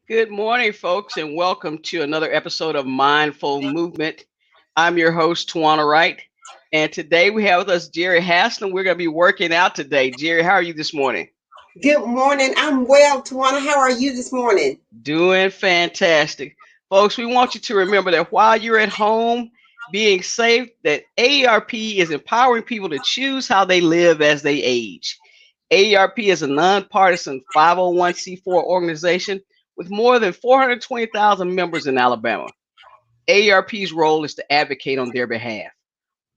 Good morning, folks, and welcome to another episode of Mindful Movement. I'm your host, Tawana Wright, and today we have with us Jerri Haslem. We're going to be working out today. Jerri, how are you this morning? Good morning. I'm well, Tawana. How are you this morning? Doing fantastic. Folks, we want you to remember that while you're at home being safe, that AARP is empowering people to choose how they live as they age. AARP is a nonpartisan 501c4 organization with more than 420,000 members in Alabama. AARP's role is to advocate on their behalf,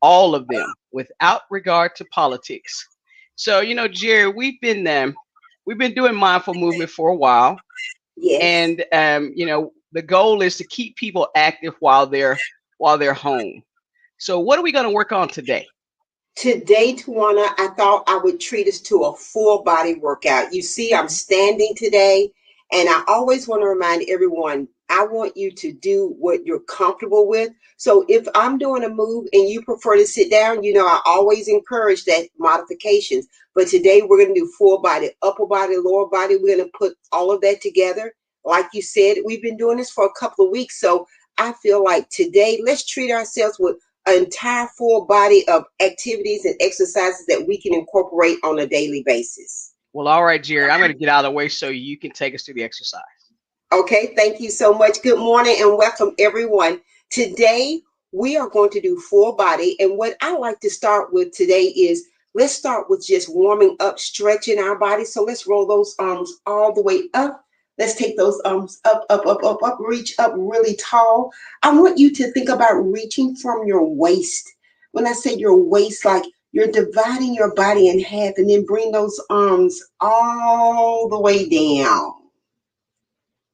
all of them, without regard to politics. So, Jerri, we've been doing mindful movement for a while, Yes. and the goal is to keep people active while they're home. So, what are we going to work on today? Today, Tawana, I thought I would treat us to a full body workout. You see, I'm standing today, and I always want to remind everyone I want you to do what you're comfortable with. So if I'm doing a move and you prefer to sit down, I always encourage that modifications. But today we're going to do full body, upper body, lower body. We're going to put all of that together. Like you said, we've been doing this for a couple of weeks. So I feel like today, let's treat ourselves with an entire full body of activities and exercises that we can incorporate on a daily basis. Well, all right, Jerri, I'm going to get out of the way so you can take us through the exercise. Okay, thank you so much. Good morning and welcome everyone. Today we are going to do full body, and what I like to start with today is let's start with just warming up, stretching our body. So let's roll those arms all the way up. Let's take those arms up, up, up, up, up, reach up really tall. I want you to think about reaching from your waist. When I say your waist, like you're dividing your body in half, and then bring those arms all the way down.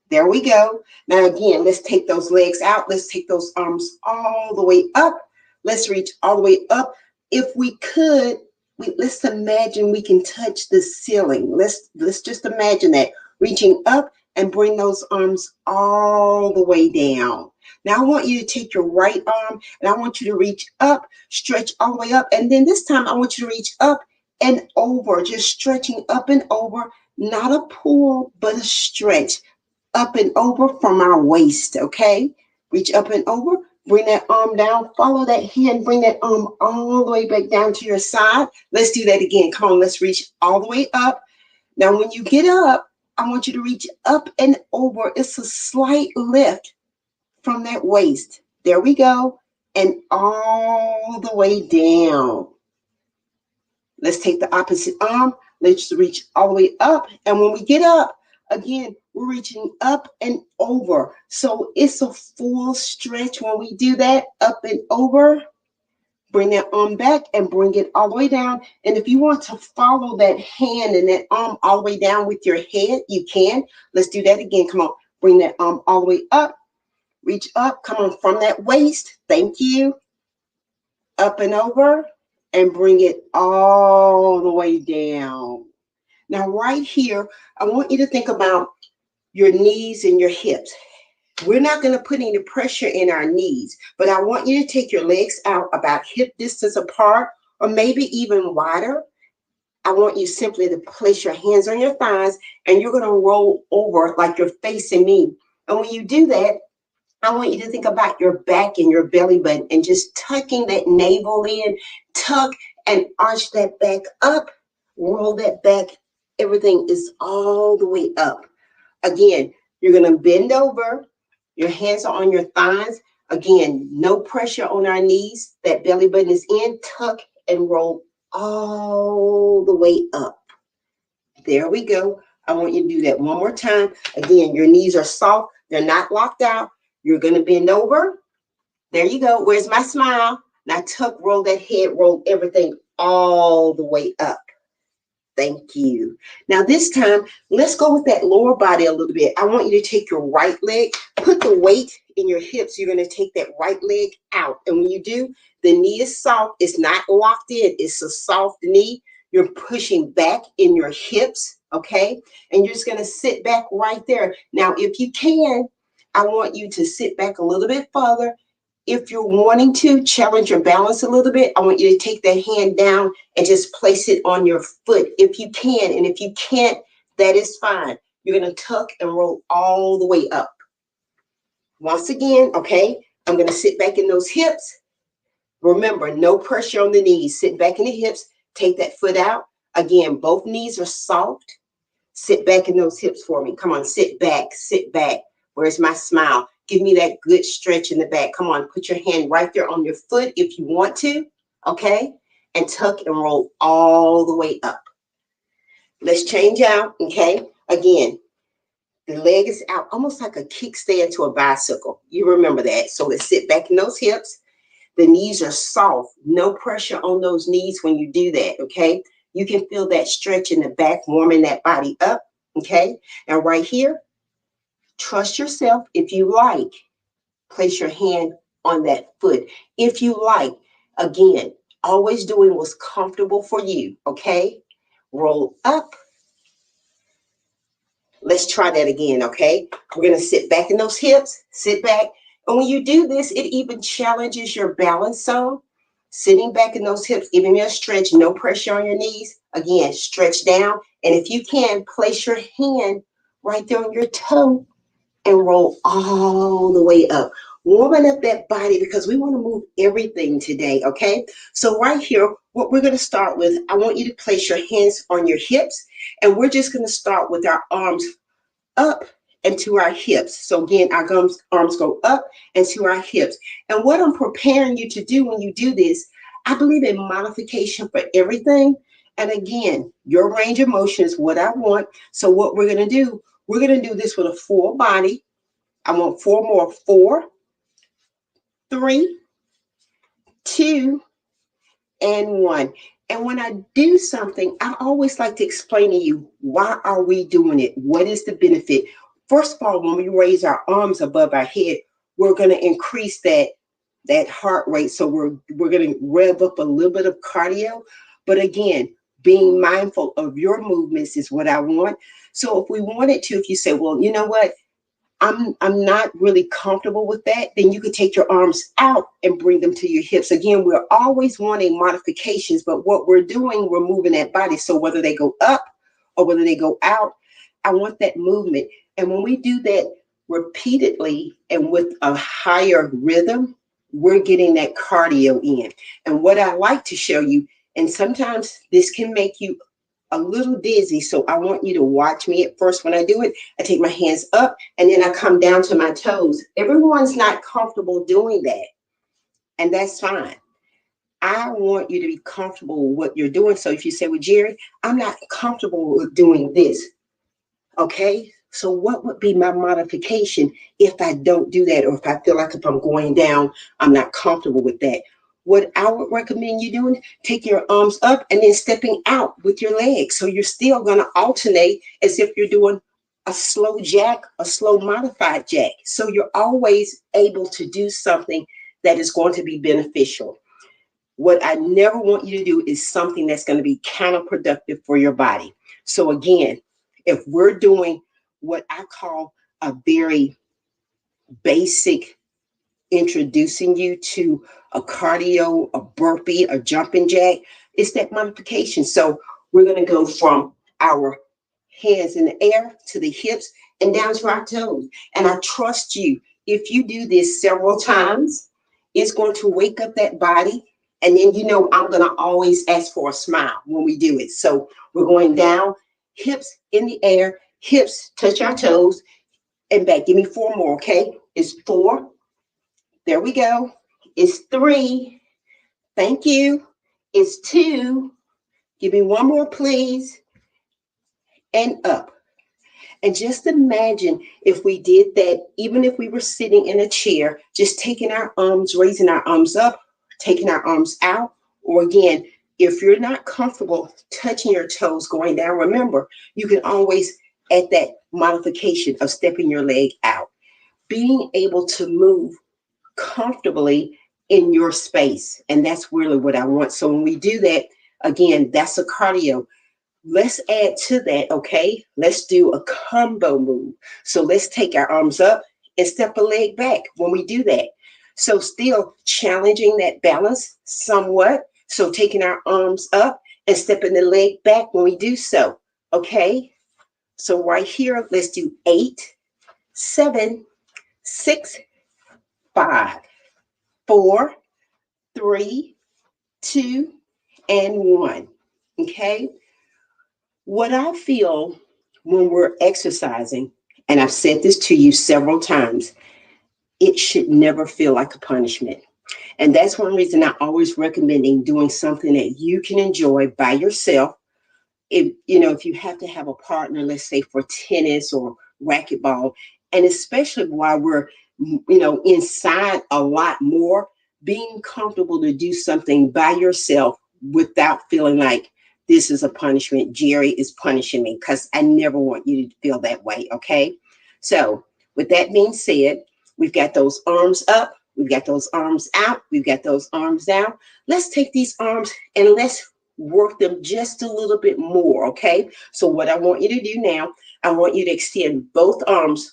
There we go. Now again, let's take those legs out. Let's take those arms all the way up. Let's reach all the way up. If we could, let's imagine we can touch the ceiling. Let's just imagine that. Reaching up and bring those arms all the way down. Now I want you to take your right arm and I want you to reach up, stretch all the way up. And then this time I want you to reach up and over, just stretching up and over, not a pull, but a stretch. Up and over from our waist, okay? Reach up and over, bring that arm down, follow that hand, bring that arm all the way back down to your side. Let's do that again. Come on, let's reach all the way up. Now, when you get up, I want you to reach up and over. It's a slight lift from that waist. There we go. And all the way down. Let's take the opposite arm. Let's reach all the way up. And when we get up, again, we're reaching up and over. So it's a full stretch when we do that, up and over. Bring that arm back and bring it all the way down. And if you want to follow that hand and that arm all the way down with your head, you can. Let's do that again. Come on. Bring that arm all the way up. Reach up. Come on from that waist. Thank you. Up and over. And bring it all the way down. Now, right here, I want you to think about your knees and your hips. We're not going to put any pressure in our knees, but I want you to take your legs out about hip distance apart or maybe even wider. I want you simply to place your hands on your thighs and you're going to roll over like you're facing me. And when you do that, I want you to think about your back and your belly button and just tucking that navel in, tuck and arch that back up, roll that back. Everything is all the way up. Again, you're going to bend over. Your hands are on your thighs. Again, no pressure on our knees. That belly button is in, tuck and roll all the way up. There we go. I want you to do that one more time. Again, your knees are soft. They're not locked out. You're going to bend over. There you go. Where's my smile? Now tuck, roll that head, roll everything all the way up. Thank you. Now this time, let's go with that lower body a little bit. I want you to take your right leg, put the weight in your hips. You're going to take that right leg out. And when you do, the knee is soft. It's not locked in. It's a soft knee. You're pushing back in your hips, okay? And you're just going to sit back right there. Now, if you can, I want you to sit back a little bit further. If you're wanting to challenge your balance a little bit, I want you to take that hand down and just place it on your foot if you can. And if you can't, that is fine. You're going to tuck and roll all the way up. Once again, okay, I'm going to sit back in those hips. Remember, no pressure on the knees. Sit back in the hips. Take that foot out. Again, both knees are soft. Sit back in those hips for me. Come on, sit back, sit back. Where's my smile? Give me that good stretch in the back. Come on, put your hand right there on your foot if you want to, okay? And tuck and roll all the way up. Let's change out, okay? Again, the leg is out, almost like a kickstand to a bicycle. You remember that. So let's sit back in those hips. The knees are soft. No pressure on those knees when you do that, okay? You can feel that stretch in the back, warming that body up, okay? And right here, trust yourself. If you like, place your hand on that foot. If you like, again, always doing what's comfortable for you, okay? Roll up. Let's try that again, okay? We're going to sit back in those hips, sit back. And when you do this, it even challenges your balance some. Sitting back in those hips, giving you a stretch, no pressure on your knees. Again, stretch down. And if you can, place your hand right there on your toe and roll all the way up. Warming up that body because we want to move everything today, okay? So right here, what we're going to start with, I want you to place your hands on your hips, and we're just going to start with our arms up and to our hips. So again, our arms go up and to our hips. And what I'm preparing you to do when you do this, I believe in modification for everything. And again, your range of motion is what I want. So what we're going to do, we're going to do this with a full body. I want four more. 4, 3, 2, and 1. And when I do something, I always like to explain to you, why are we doing it? What is the benefit? First of all, when we raise our arms above our head, we're going to increase that heart rate. So we're going to rev up a little bit of cardio. But again, being mindful of your movements is what I want. So if we wanted to, if you say, well, you know what? I'm not really comfortable with that, then you could take your arms out and bring them to your hips. Again, we're always wanting modifications, but what we're doing, we're moving that body. So whether they go up or whether they go out, I want that movement. And when we do that repeatedly and with a higher rhythm, we're getting that cardio in. And what I like to show you, and sometimes this can make you a little dizzy. So I want you to watch me at first when I do it. I take my hands up and then I come down to my toes. Everyone's not comfortable doing that, and that's fine. I want you to be comfortable with what you're doing. So if you say, well, Jerri, I'm not comfortable with doing this. Okay. So what would be my modification if I don't do that, or if I feel like if I'm going down, I'm not comfortable with that? What I would recommend you doing, taking your arms up and then stepping out with your legs. So you're still going to alternate as if you're doing a slow jack, a slow modified jack. So you're always able to do something that is going to be beneficial. What I never want you to do is something that's going to be counterproductive for your body. So again, if we're doing what I call a very basic introducing you to a cardio, a burpee, a jumping jack, it's that modification. So we're going to go from our hands in the air to the hips and down to our toes. And I trust you, if you do this several times, it's going to wake up that body. And then, I'm going to always ask for a smile when we do it. So we're going down, hips in the air, hips touch our toes, and back. Give me 4 more, okay? It's 4. There we go. It's 3. Thank you. It's 2. Give me 1 more, please. And up. And just imagine if we did that, even if we were sitting in a chair, just taking our arms, raising our arms up, taking our arms out. Or again, if you're not comfortable touching your toes going down, remember, you can always add that modification of stepping your leg out. Being able to move comfortably in your space. And that's really what I want. So when we do that, again, that's a cardio. Let's add to that, okay? Let's do a combo move. So let's take our arms up and step a leg back when we do that. So still challenging that balance somewhat. So taking our arms up and stepping the leg back when we do so, okay? So right here, let's do 8, 7, 6, 5, 4, 3, 2, and 1. Okay? What I feel when we're exercising, and I've said this to you several times, it should never feel like a punishment. And that's one reason I always recommending doing something that you can enjoy by yourself. If you have to have a partner, let's say for tennis or racquetball, and especially while we're inside a lot more, being comfortable to do something by yourself without feeling like this is a punishment. Jerri is punishing me, because I never want you to feel that way. Okay, so with that being said, we've got those arms up, we've got those arms out, we've got those arms down. Let's take these arms and let's work them just a little bit more. Okay, so what I want you to do now, I want you to extend both arms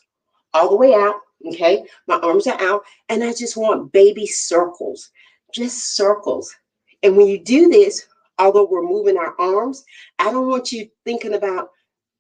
all the way out. Okay, my arms are out, and I just want baby circles, just circles. And when you do this, although we're moving our arms, I don't want you thinking about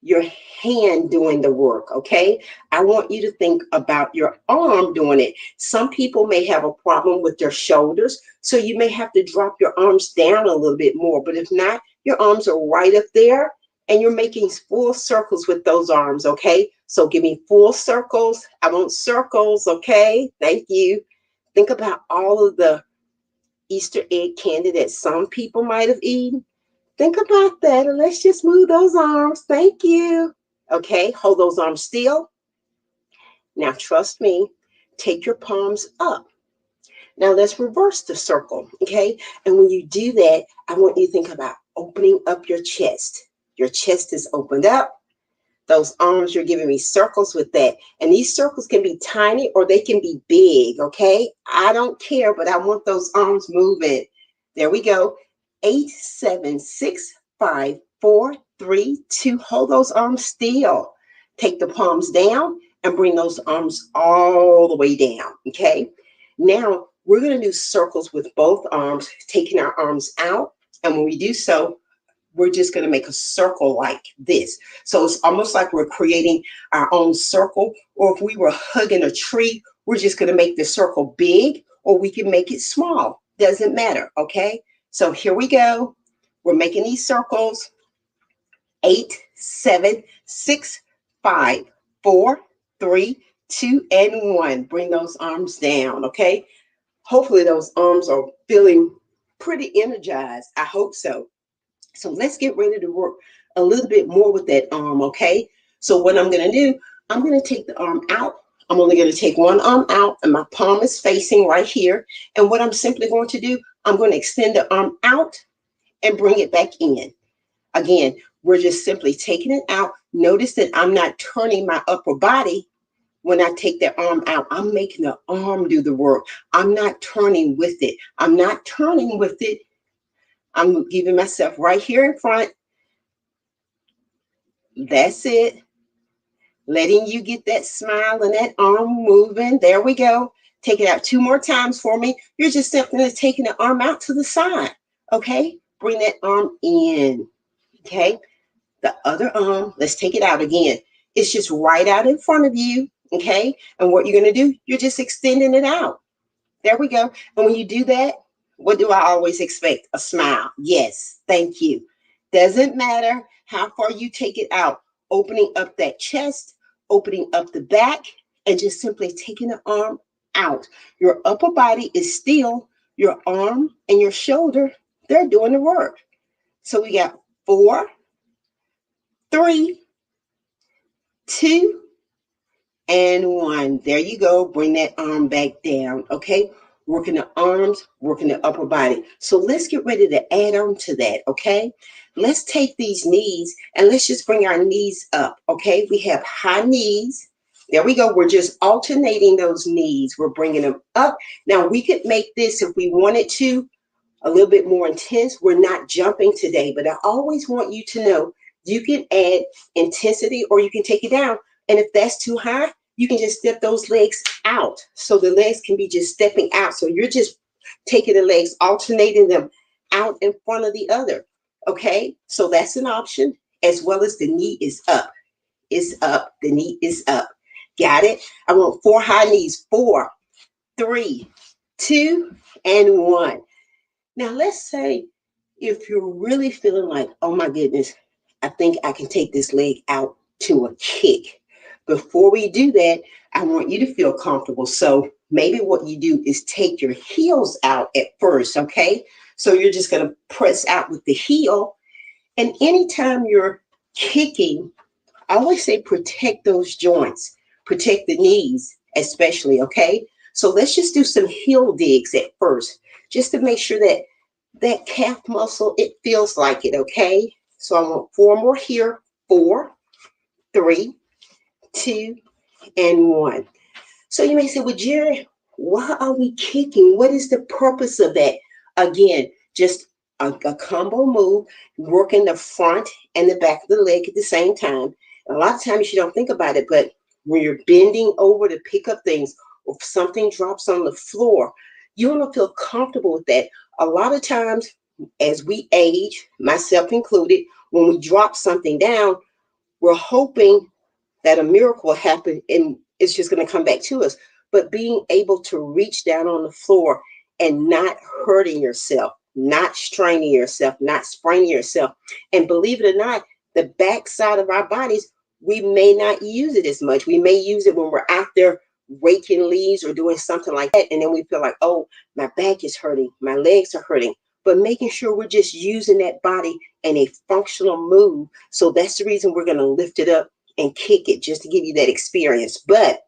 your hand doing the work. Okay, I want you to think about your arm doing it. Some people may have a problem with their shoulders, so you may have to drop your arms down a little bit more. But if not, your arms are right up there, and you're making full circles with those arms. Okay, so give me full circles. I want circles. Okay, thank you. Think about all of the Easter egg candy that some people might have eaten. Think about that, and let's just move those arms. Thank you. Okay, hold those arms still. Now trust me, take your palms up. Now let's reverse the circle. Okay, and when you do that, I want you to think about opening up your chest. Your chest is opened up. Those arms, you're giving me circles with that. And these circles can be tiny or they can be big. Okay, I don't care, but I want those arms moving. There we go. 8, 7, 6, 5, 4, 3, 2. Hold those arms still. Take the palms down and bring those arms all the way down. Okay, now we're going to do circles with both arms, taking our arms out. And when we do so, we're just going to make a circle like this. So it's almost like we're creating our own circle. Or if we were hugging a tree, we're just going to make the circle big, or we can make it small. Doesn't matter. Okay, so here we go. We're making these circles. 8, 7, 6, 5, 4, 3, 2, and 1. Bring those arms down. Okay, hopefully those arms are feeling pretty energized. I hope so. So let's get ready to work a little bit more with that arm. Okay, so what I'm going to do, I'm going to take the arm out. I'm only going to take one arm out, and my palm is facing right here. And what I'm simply going to do, I'm going to extend the arm out and bring it back in. Again, we're just simply taking it out. Notice that I'm not turning my upper body when I take that arm out. I'm making the arm do the work. I'm not turning with it. I'm not turning with it. I'm giving myself right here in front. That's it. Letting you get that smile and that arm moving. There we go. Take it out 2 more times for me. You're just simply taking the arm out to the side. Okay? Bring that arm in. Okay? The other arm, let's take it out again. It's just right out in front of you. Okay? And what you're going to do, you're just extending it out. There we go. And when you do that, what do I always expect? A smile. Yes, thank you. Doesn't matter how far you take it out. Opening up that chest, opening up the back, and just simply taking the arm out. Your upper body is still, your arm and your shoulder, they're doing the work. So we got 4, 3, 2, and 1. There you go. Bring that arm back down. Okay, working the arms, working the upper body. So let's get ready to add on to that. Okay, let's take these knees and let's just bring our knees up. Okay, we have high knees. There we go. We're just alternating those knees. We're bringing them up. Now we could make this, if we wanted to, a little bit more intense. We're not jumping today, but I always want you to know you can add intensity or you can take it down. And if that's too high, you can just step those legs out. So the legs can be just stepping out. So you're just taking the legs, alternating them out in front of the other. Okay, so that's an option, as well as the knee is up. is up. The knee is up. Got it? I want 4 high knees. 4, 3, 2, and 1. Now, let's say if you're really feeling like, oh my goodness, I think I can take this leg out to a kick. Before we do that, I want you to feel comfortable. So maybe what you do is take your heels out at first, okay? So you're just going to press out with the heel. And anytime you're kicking, I always say protect those joints, protect the knees, especially, okay? So let's just do some heel digs at first, just to make sure that that calf muscle, it feels like it, okay? So I want 4 more here. 4, 3, 2, and 1. So you may say, well, Jerri, why are we kicking? What is the purpose of that? Again, just a combo move, working the front and the back of the leg at the same time. And a lot of times you don't think about it, but when you're bending over to pick up things, or if something drops on the floor, you want to feel comfortable with that. A lot of times, as we age, myself included, when we drop something down, we're hoping that a miracle will happen and it's just going to come back to us. But being able to reach down on the floor and not hurting yourself, not straining yourself, not spraining yourself. And believe it or not, the back side of our bodies, we may not use it as much. We may use it when we're out there raking leaves or doing something like that. And then we feel like, oh, my back is hurting, my legs are hurting. But making sure we're just using that body in a functional move. So that's the reason we're going to lift it up and kick it, just to give you that experience. But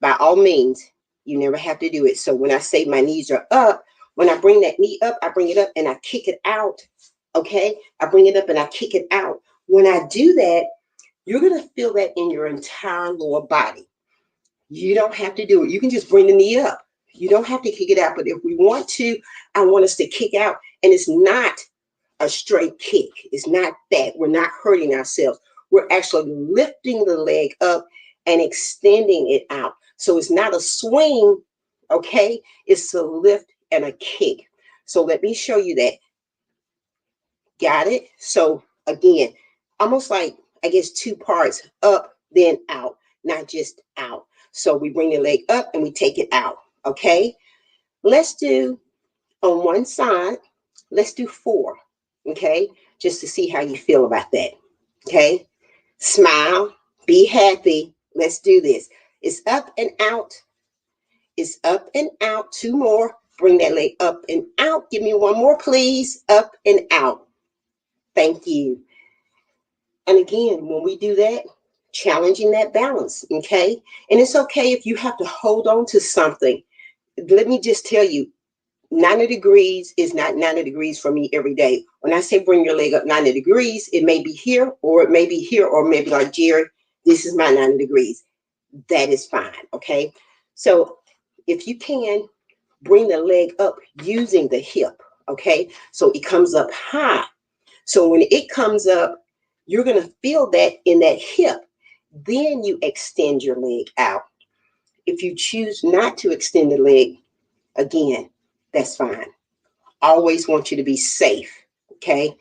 by all means, you never have to do it. So when I say my knees are up, when I bring that knee up, I bring it up and I kick it out. Okay? I bring it up and I kick it out. When I do that, you're going to feel that in your entire lower body. You don't have to do it. You can just bring the knee up. You don't have to kick it out. But if we want to, I want us to kick out. And it's not a straight kick. It's not that. We're not hurting ourselves. We're actually lifting the leg up and extending it out. So it's not a swing, okay? It's a lift and a kick. So let me show you that. Got it? So again, almost like, I guess, 2 parts, up, then out, not just out. So we bring the leg up and we take it out, okay? Let's do on one side, let's do 4, okay? Just to see how you feel about that, okay? Smile, be happy. Let's do this. It's up and out. It's up and out. 2 more. Bring that leg up and out. Give me 1 more, please. Up and out. Thank you. And again, when we do that, challenging that balance, okay? And it's okay if you have to hold on to something. Let me just tell you, 90 degrees is not 90 degrees for me every day. When I say bring your leg up 90 degrees, it may be here, or it may be here, or maybe like, Jerri, this is my 90 degrees. That is fine, okay? So if you can, bring the leg up using the hip, okay? So it comes up high. So when it comes up, you're going to feel that in that hip. Then you extend your leg out. If you choose not to extend the leg, again, that's fine. Always want you to be safe, okay?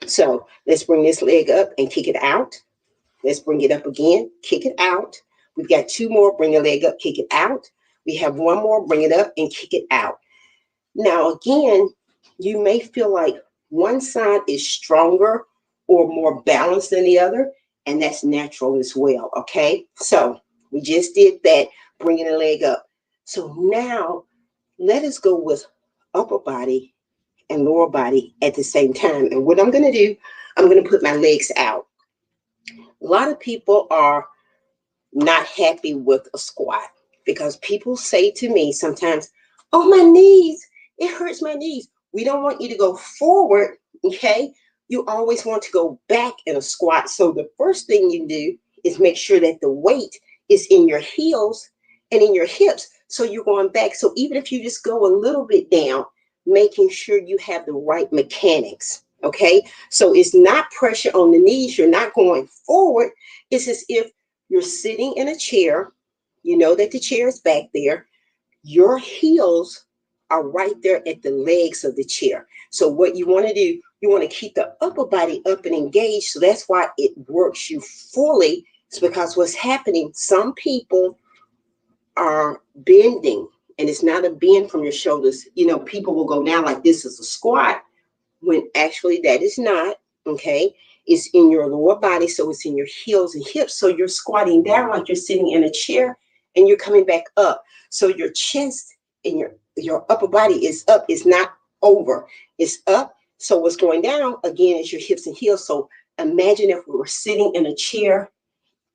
So let's bring this leg up and kick it out. Let's bring it up again, kick it out. We've got 2 more, bring the leg up, kick it out. We have 1 more, bring it up and kick it out. Now, again, you may feel like one side is stronger or more balanced than the other, and that's natural as well, okay? So we just did that, bringing the leg up. So now let us go with upper body and lower body at the same time. And what I'm going to do, I'm going to put my legs out. A lot of people are not happy with a squat because people say to me sometimes, oh, my knees, it hurts my knees. We don't want you to go forward, okay? You always want to go back in a squat. So the first thing you do is make sure that the weight is in your heels and in your hips. So you're going back. So even if you just go a little bit down, making sure you have the right mechanics, okay? So it's not pressure on the knees. You're not going forward. It's as if you're sitting in a chair. You know that the chair is back there. Your heels are right there at the legs of the chair. So what you want to do, you want to keep the upper body up and engaged. So that's why it works you fully It's because what's happening, some people are bending, and it's not a bend from your shoulders. People will go down like this is a squat, when actually that is not. Okay. It's in your lower body, so it's in your heels and hips. So you're squatting down like you're sitting in a chair, and you're coming back up. So your chest and your upper body is up. It's not over. It's up. So what's going down again is your hips and heels. So imagine if we were sitting in a chair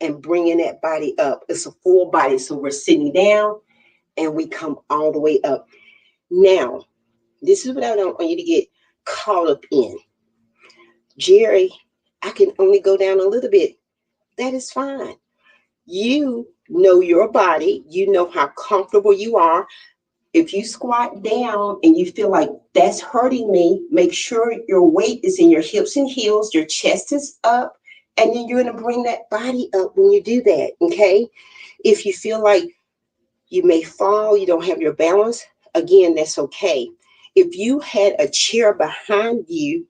and bringing that body up. It's a full body. So we're sitting down and we come all the way up. Now, this is what I don't want you to get caught up in. Jerri, I can only go down a little bit. That is fine. You know your body. You know how comfortable you are. If you squat down and you feel like that's hurting me, make sure your weight is in your hips and heels, your chest is up, and then you're going to bring that body up when you do that. Okay. If you feel like you may fall, you don't have your balance, again, that's okay. If you had a chair behind you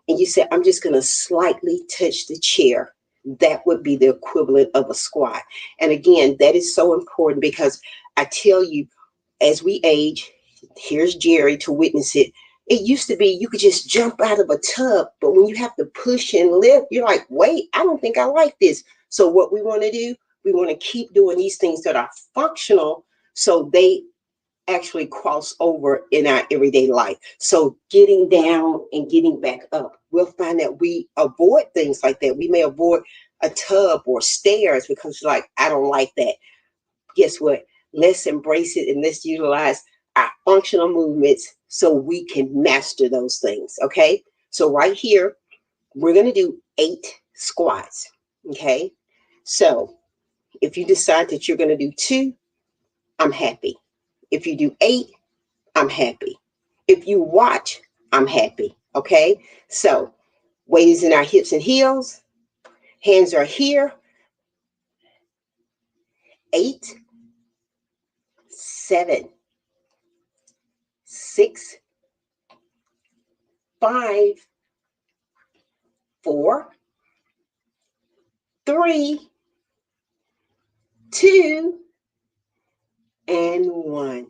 and you said, I'm just going to slightly touch the chair, that would be the equivalent of a squat. And again, that is so important because I tell you, as we age, here's Jerri to witness it. It used to be you could just jump out of a tub, but when you have to push and lift, you're like, wait, I don't think I like this. So what we want to do, we want to keep doing these things that are functional so they actually cross over in our everyday life. So getting down and getting back up, we'll find that we avoid things like that. We may avoid a tub or stairs because you're like, I don't like that. Guess what? Let's embrace it and let's utilize our functional movements so we can master those things. Okay. So right here, we're going to do 8 squats. Okay. So if you decide that you're going to do 2, I'm happy. If you do 8, I'm happy. If you watch, I'm happy. Okay. So weight is in our hips and heels. Hands are here. 8, 7, 6, 5, 4, 3, 2, and 1.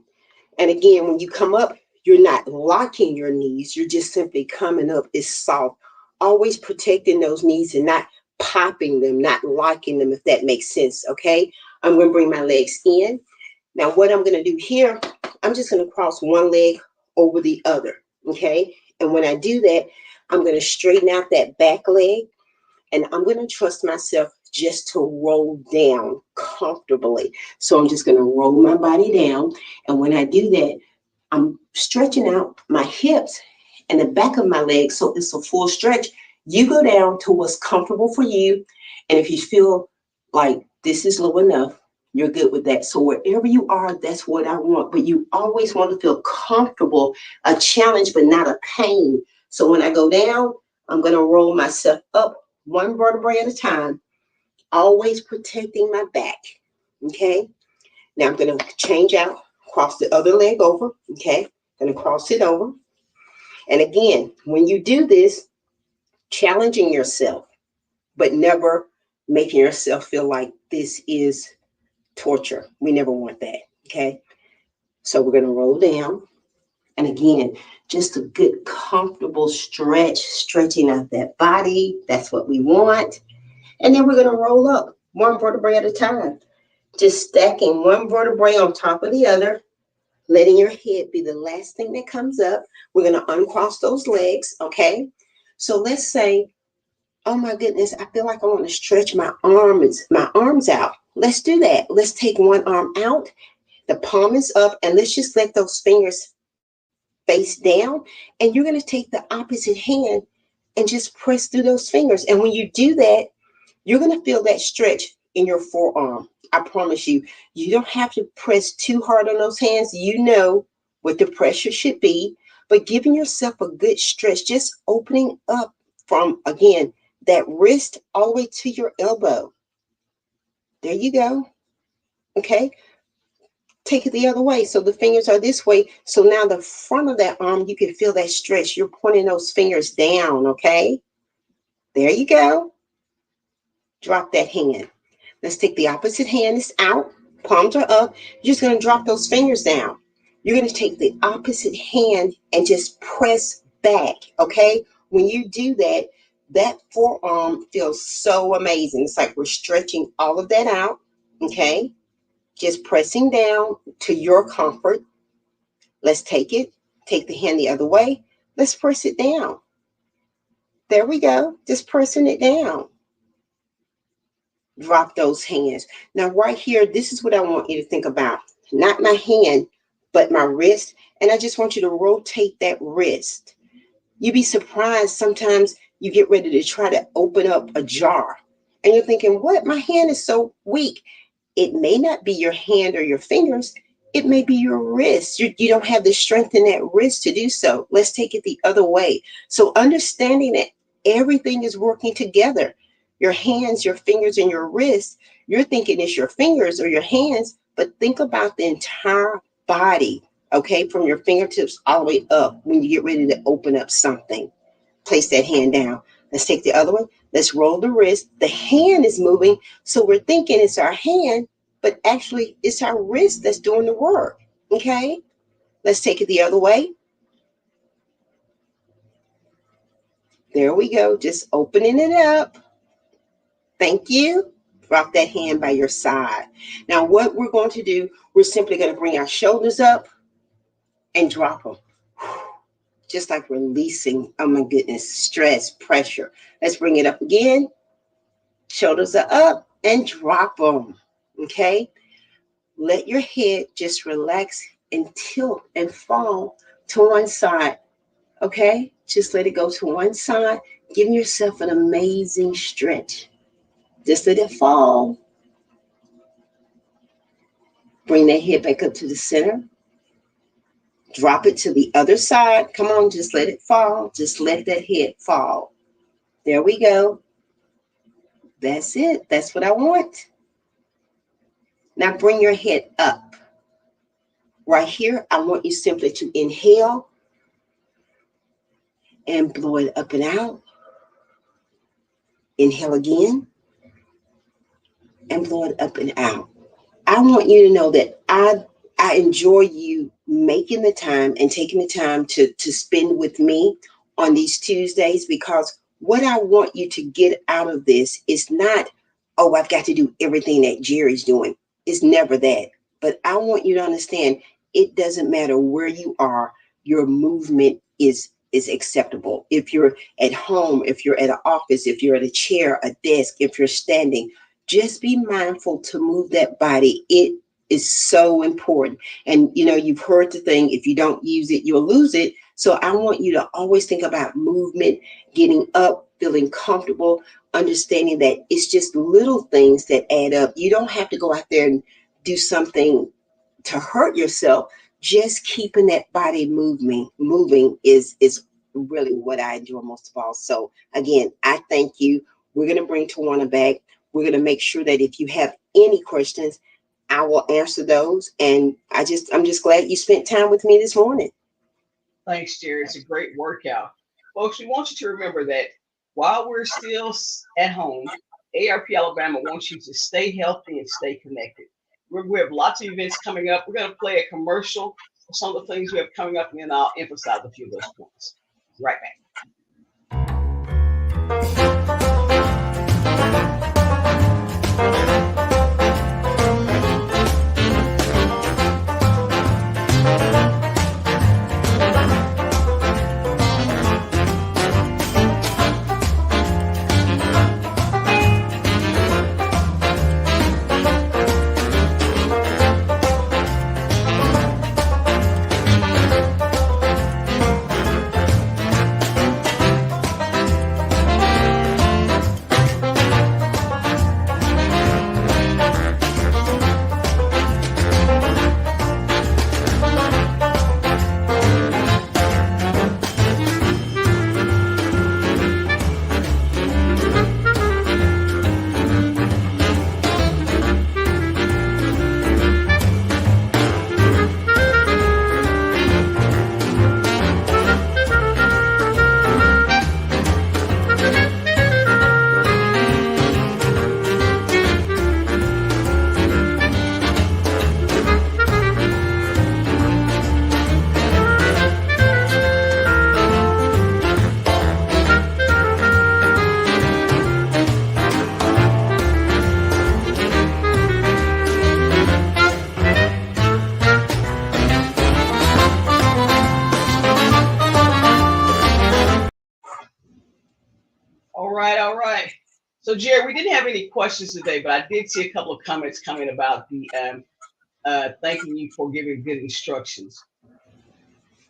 And again, when you come up, you're not locking your knees. You're just simply coming up. It's soft. Always protecting those knees and not popping them, not locking them, if that makes sense. Okay. I'm going to bring my legs in. Now, what I'm going to do here, I'm just going to cross one leg over the other. Okay. And when I do that, I'm going to straighten out that back leg. And I'm going to trust myself just to roll down comfortably. So I'm just going to roll my body down. And when I do that, I'm stretching out my hips and the back of my legs. So it's a full stretch. You go down to what's comfortable for you. And if you feel like this is low enough, you're good with that. So wherever you are, that's what I want. But you always want to feel comfortable, a challenge, but not a pain. So when I go down, I'm going to roll myself up one vertebrae at a time, always protecting my back. Okay. Now I'm going to change out, cross the other leg over. Okay. Going to cross it over. And again, when you do this, challenging yourself, but never making yourself feel like this is torture. We never want that. Okay. So we're going to roll down. And again, just a good, comfortable stretch, stretching out that body. That's what we want. And then we're going to roll up one vertebrae at a time, just stacking one vertebrae on top of the other, letting your head be the last thing that comes up. We're going to uncross those legs, okay? So let's say, oh my goodness, I feel like I want to stretch my arms out. Let's do that. Let's take one arm out, the palm is up, and let's just let those fingers face down. And you're going to take the opposite hand and just press through those fingers. And when you do that, you're going to feel that stretch in your forearm. I promise you, you don't have to press too hard on those hands. You know what the pressure should be, but giving yourself a good stretch, just opening up from, again, that wrist all the way to your elbow. There you go. Okay. Take it the other way. So the fingers are this way. So now the front of that arm, you can feel that stretch. You're pointing those fingers down. Okay. There you go. Drop that hand. Let's take the opposite hand is out, palms are up. You're just going to drop those fingers down. You're going to take the opposite hand and just press back, okay? When you do that, that forearm feels so amazing. It's like we're stretching all of that out, okay? Just pressing down to your comfort. Let's take it. Take the hand the other way. Let's press it down. There we go. Just pressing it down. Drop those hands. Now, right here, this is what I want you to think about. Not my hand, but my wrist. And I just want you to rotate that wrist. You'd be surprised sometimes you get ready to try to open up a jar. And you're thinking, what? My hand is so weak. It may not be your hand or your fingers. It may be your wrist. You don't have the strength in that wrist to do so. Let's take it the other way. So understanding that everything is working together. Your hands, your fingers, and your wrist, you're thinking it's your fingers or your hands, but think about the entire body, okay, from your fingertips all the way up when you get ready to open up something. Place that hand down. Let's take the other one. Let's roll the wrist. The hand is moving, so we're thinking it's our hand, but actually it's our wrist that's doing the work, okay? Let's take it the other way. There we go, just opening it up. Thank you. Drop that hand by your side. Now, what we're going to do, we're simply going to bring our shoulders up and drop them. Just like releasing, oh my goodness, stress, pressure. Let's bring it up again. Shoulders are up and drop them. Okay? Let your head just relax and tilt and fall to one side. Okay? Just let it go to one side, giving yourself an amazing stretch. Just let it fall. Bring that head back up to the center. Drop it to the other side. Come on, just let it fall. Just let that head fall. There we go. That's it. That's what I want. Now bring your head up. Right here, I want you simply to inhale and blow it up and out. Inhale again and blow it up and out. I want you to know that I enjoy you making the time and taking the time to spend with me on these Tuesdays, because what I want you to get out of this is not, oh, I've got to do everything that Jerri's doing. It's never that. But I want you to understand it doesn't matter where you are, your movement is acceptable. If you're at home, if you're at an office, if you're at a chair, a desk, if you're standing, just be mindful to move that body. It is so important. And you know, you've heard the thing, if you don't use it, you'll lose it. So I want you to always think about movement, getting up, feeling comfortable, understanding that it's just little things that add up. You don't have to go out there and do something to hurt yourself. Just keeping that body moving is really what I enjoy most of all. So again, I thank you. We're going to bring Tawana back. We're going to make sure that if you have any questions, I will answer those. And I'm just glad you spent time with me this morning. Thanks, Jerri. It's a great workout. Folks, we want you to remember that while we're still at home, ARP Alabama wants you to stay healthy and stay connected. We have lots of events coming up. We're going to play a commercial for some of the things we have coming up, and then I'll emphasize a few of those points. Right back. All right, all right. So, Jerry, we didn't have any questions today, but I did see a couple of comments coming about the thanking you for giving good instructions.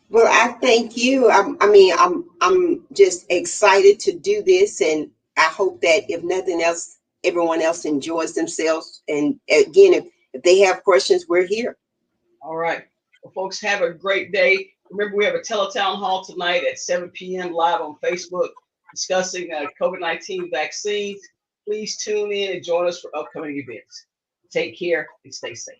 Well, I thank you. I'm just excited to do this, and I hope that if nothing else, everyone else enjoys themselves. And again, if they have questions, we're here. All right. Well, folks, have a great day. Remember, we have a teletown hall tonight at 7 p.m. live on Facebook discussing COVID-19 vaccines. Please tune in and join us for upcoming events. Take care and stay safe.